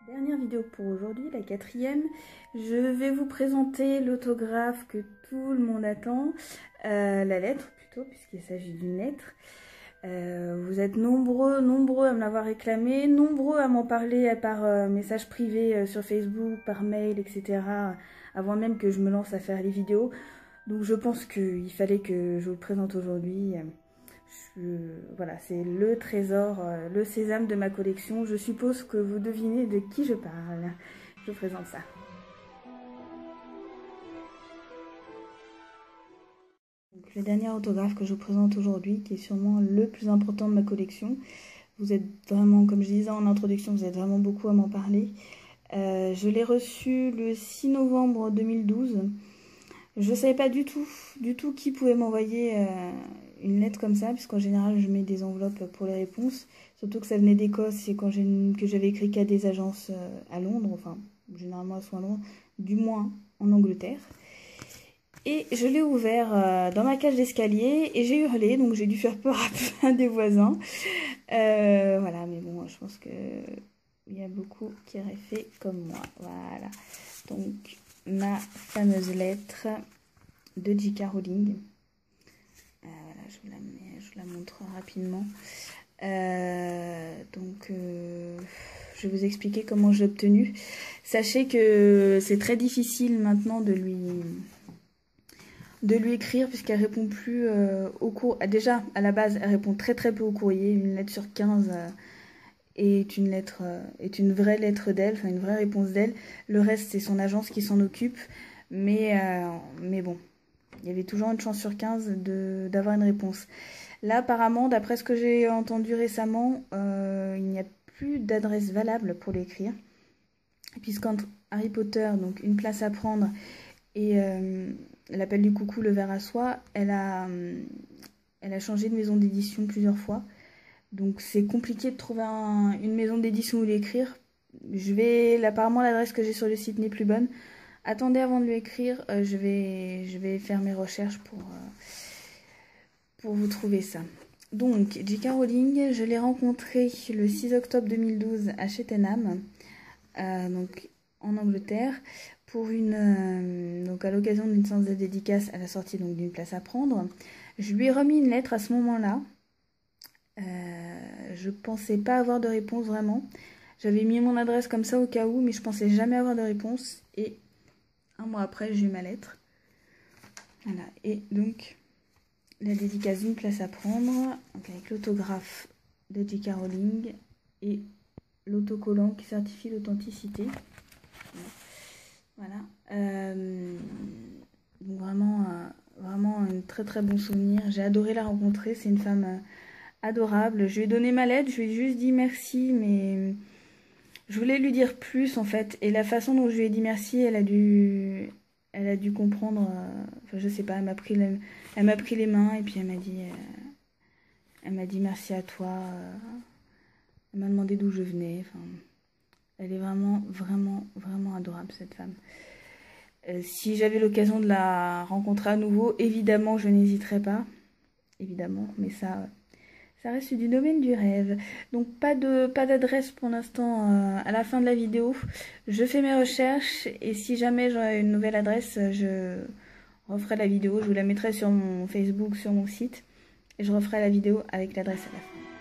Dernière vidéo pour aujourd'hui, la 4e. Je vais vous présenter l'autographe que tout le monde attend, la lettre plutôt, puisqu'il s'agit d'une lettre. Vous êtes nombreux à me l'avoir réclamé, nombreux à m'en parler par message privé sur Facebook, par mail, etc. avant même que je me lance à faire les vidéos. Donc je pense qu'il fallait que je vous le présente aujourd'hui. Voilà, c'est le trésor, le sésame de ma collection. Je suppose que vous devinez de qui je parle. Je vous présente ça. Donc, le dernier autographe que je vous présente aujourd'hui, qui est sûrement le plus important de ma collection. Vous êtes vraiment, comme je disais en introduction, vous êtes vraiment beaucoup à m'en parler. Je l'ai reçu le 6 novembre 2012. Je ne savais pas du tout qui pouvait m'envoyer une lettre comme ça, puisqu'en général je mets des enveloppes pour les réponses, surtout que ça venait d'Écosse et que j'avais écrit qu'à des agences à Londres, enfin généralement elles sont à Londres, du moins en Angleterre. Et je l'ai ouvert dans ma cage d'escalier et j'ai hurlé, donc j'ai dû faire peur à plein des voisins. Voilà, mais bon, je pense qu'il y a beaucoup qui auraient fait comme moi. Voilà, donc ma fameuse lettre de J.K. Rowling. Voilà, je vous la montre rapidement. Je vais vous expliquer comment j'ai obtenu. Sachez que c'est très difficile maintenant de lui écrire, puisqu'elle répond plus au courrier. Déjà, à la base, elle répond très peu au courrier. Une lettre sur 15 est une vraie lettre d'elle, enfin une vraie réponse d'elle. Le reste, c'est son agence qui s'en occupe. Mais bon, il y avait toujours une chance sur 15 d'avoir une réponse. Là, apparemment, d'après ce que j'ai entendu récemment, il n'y a plus d'adresse valable pour l'écrire. Puisqu'entre Harry Potter, donc Une place à prendre, et L'appel du coucou, Le ver à soie, elle a changé de maison d'édition plusieurs fois. Donc c'est compliqué de trouver une maison d'édition où l'écrire. Apparemment l'adresse que j'ai sur le site n'est plus bonne. Attendez avant de lui écrire, je vais faire mes recherches pour vous trouver ça. Donc J.K. Rowling, je l'ai rencontrée le 6 octobre 2012 à Cheltenham, donc en Angleterre, donc à l'occasion d'une séance de dédicace à la sortie d'Une place à prendre. Je lui ai remis une lettre à ce moment-là. Je pensais pas avoir de réponse vraiment. J'avais mis mon adresse comme ça au cas où, mais je pensais jamais avoir de réponse. Et un mois après, j'ai eu ma lettre. Voilà. Et donc, la dédicace d'Une place à prendre, donc avec l'autographe de J.K. Rowling et l'autocollant qui certifie l'authenticité. Voilà. Donc vraiment un très bon souvenir. J'ai adoré la rencontrer. C'est une femme adorable. Je lui ai donné ma lettre. Je lui ai juste dit merci, mais je voulais lui dire plus en fait. Et la façon dont je lui ai dit merci, elle a dû comprendre. Enfin, je sais pas. Elle m'a pris les mains et puis elle m'a dit merci à toi. Elle m'a demandé d'où je venais. Enfin, elle est vraiment adorable, cette femme. Si j'avais l'occasion de la rencontrer à nouveau, évidemment, je n'hésiterais pas. Évidemment, mais ça reste du domaine du rêve. Donc, pas d'adresse pour l'instant à la fin de la vidéo. Je fais mes recherches et si jamais j'aurai une nouvelle adresse, je referai la vidéo. Je vous la mettrai sur mon Facebook, sur mon site. Et je referai la vidéo avec l'adresse à la fin.